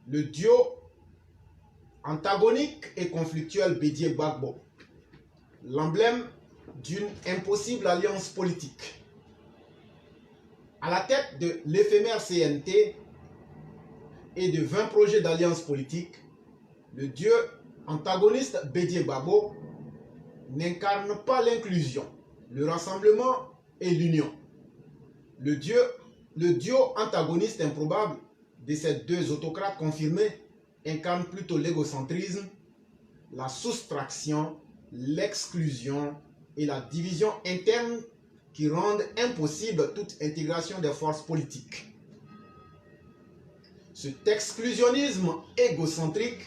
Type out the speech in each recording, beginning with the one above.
le duo antagonique et conflictuel Bédié-Gbagbo, l'emblème d'une impossible alliance politique. À la tête de l'éphémère CNT et de 20 projets d'alliance politique, le duo antagoniste Bédié-Gbagbo n'incarne pas l'inclusion, le rassemblement et l'union. Le duo antagoniste improbable de ces deux autocrates confirmés incarne plutôt l'égocentrisme, la soustraction, l'exclusion et la division interne qui rendent impossible toute intégration des forces politiques. Cet exclusionnisme égocentrique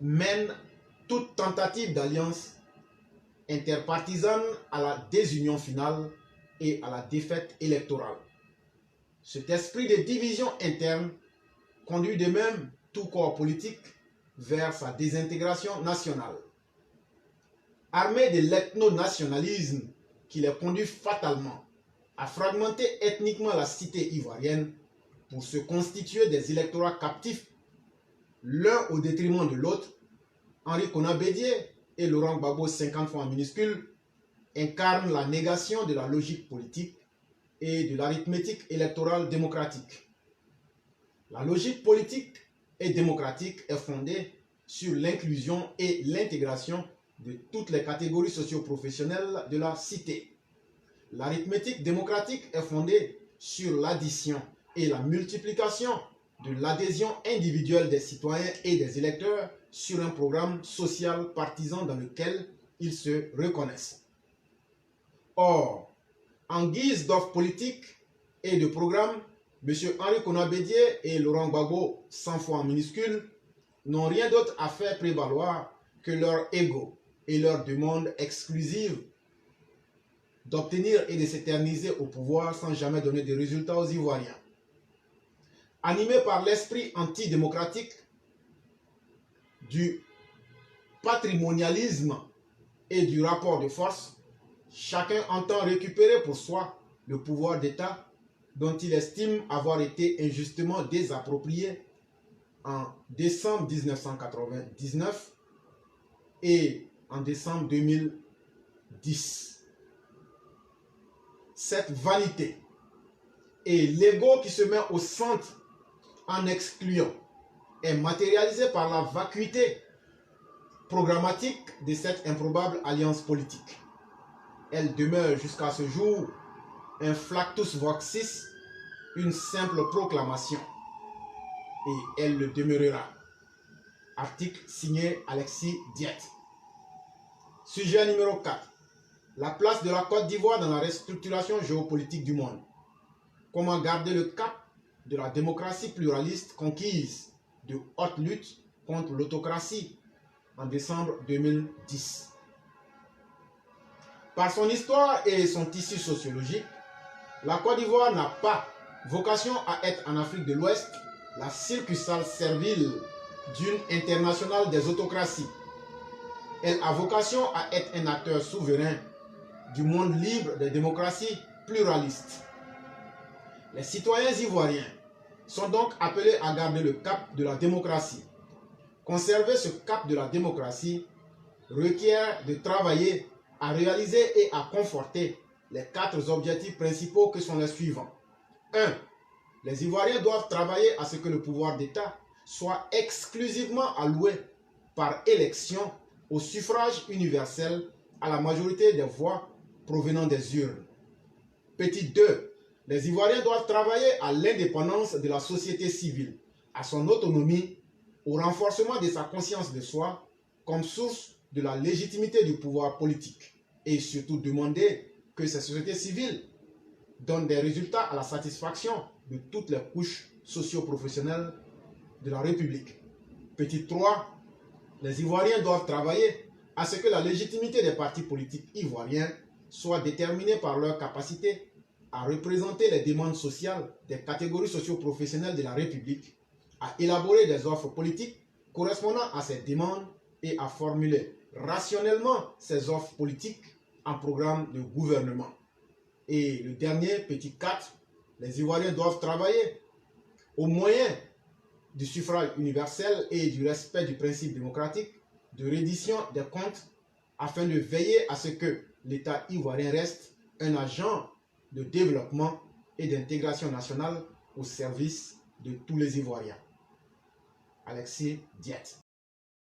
mène toute tentative d'alliance interpartisane à la désunion finale et à la défaite électorale. Cet esprit de division interne conduit de même tout corps politique vers sa désintégration nationale. Armé de l'ethno-nationalisme qui les conduit fatalement à fragmenter ethniquement la cité ivoirienne pour se constituer des électorats captifs, l'un au détriment de l'autre, Henri Konan Bédié et Laurent Gbagbo 50 fois en minuscule incarnent la négation de la logique politique et de l'arithmétique électorale démocratique. La logique politique et démocratique est fondée sur l'inclusion et l'intégration de toutes les catégories socio-professionnelles de la cité. L'arithmétique démocratique est fondée sur l'addition et la multiplication de l'adhésion individuelle des citoyens et des électeurs sur un programme social partisan dans lequel ils se reconnaissent. Or, en guise d'offre politique et de programme, M. Henri Konan Bédié et Laurent Gbagbo, 100 fois en minuscule, n'ont rien d'autre à faire prévaloir que leur ego et leur demande exclusive d'obtenir et de s'éterniser au pouvoir sans jamais donner de résultats aux Ivoiriens. Animés par l'esprit antidémocratique du patrimonialisme et du rapport de force, chacun entend récupérer pour soi le pouvoir d'État dont il estime avoir été injustement désapproprié en décembre 1999 et en décembre 2010. Cette vanité et l'ego qui se met au centre en excluant est matérialisé par la vacuité programmatique de cette improbable alliance politique. Elle demeure jusqu'à ce jour un flactus voxis, une simple proclamation. Et elle le demeurera. Article signé Alexis Diette. Sujet numéro 4. La place de la Côte d'Ivoire dans la restructuration géopolitique du monde. Comment garder le cap de la démocratie pluraliste conquise de haute lutte contre l'autocratie en décembre 2010. Par son histoire et son tissu sociologique, la Côte d'Ivoire n'a pas vocation à être en Afrique de l'Ouest la succursale servile d'une internationale des autocraties. Elle a vocation à être un acteur souverain du monde libre des démocraties pluralistes. Les citoyens ivoiriens sont donc appelés à garder le cap de la démocratie. Conserver ce cap de la démocratie requiert de travailler à réaliser et à conforter les 4 objectifs principaux que sont les suivants. 1. Les Ivoiriens doivent travailler à ce que le pouvoir d'État soit exclusivement alloué par élection au suffrage universel à la majorité des voix provenant des urnes. Petit 2. Les Ivoiriens doivent travailler à l'indépendance de la société civile, à son autonomie, au renforcement de sa conscience de soi comme source de la légitimité du pouvoir politique et surtout demander que ces sociétés civiles donnent des résultats à la satisfaction de toutes les couches socio-professionnelles de la République. Petit 3. Les Ivoiriens doivent travailler à ce que la légitimité des partis politiques ivoiriens soit déterminée par leur capacité à représenter les demandes sociales des catégories socio-professionnelles de la République, à élaborer des offres politiques correspondant à ces demandes et à formuler rationnellement ces offres politiques en programme de gouvernement. Et le dernier, petit 4, les Ivoiriens doivent travailler aux moyens du suffrage universel et du respect du principe démocratique, de reddition des comptes, afin de veiller à ce que l'État ivoirien reste un agent de développement et d'intégration nationale au service de tous les Ivoiriens. Alexis Diet.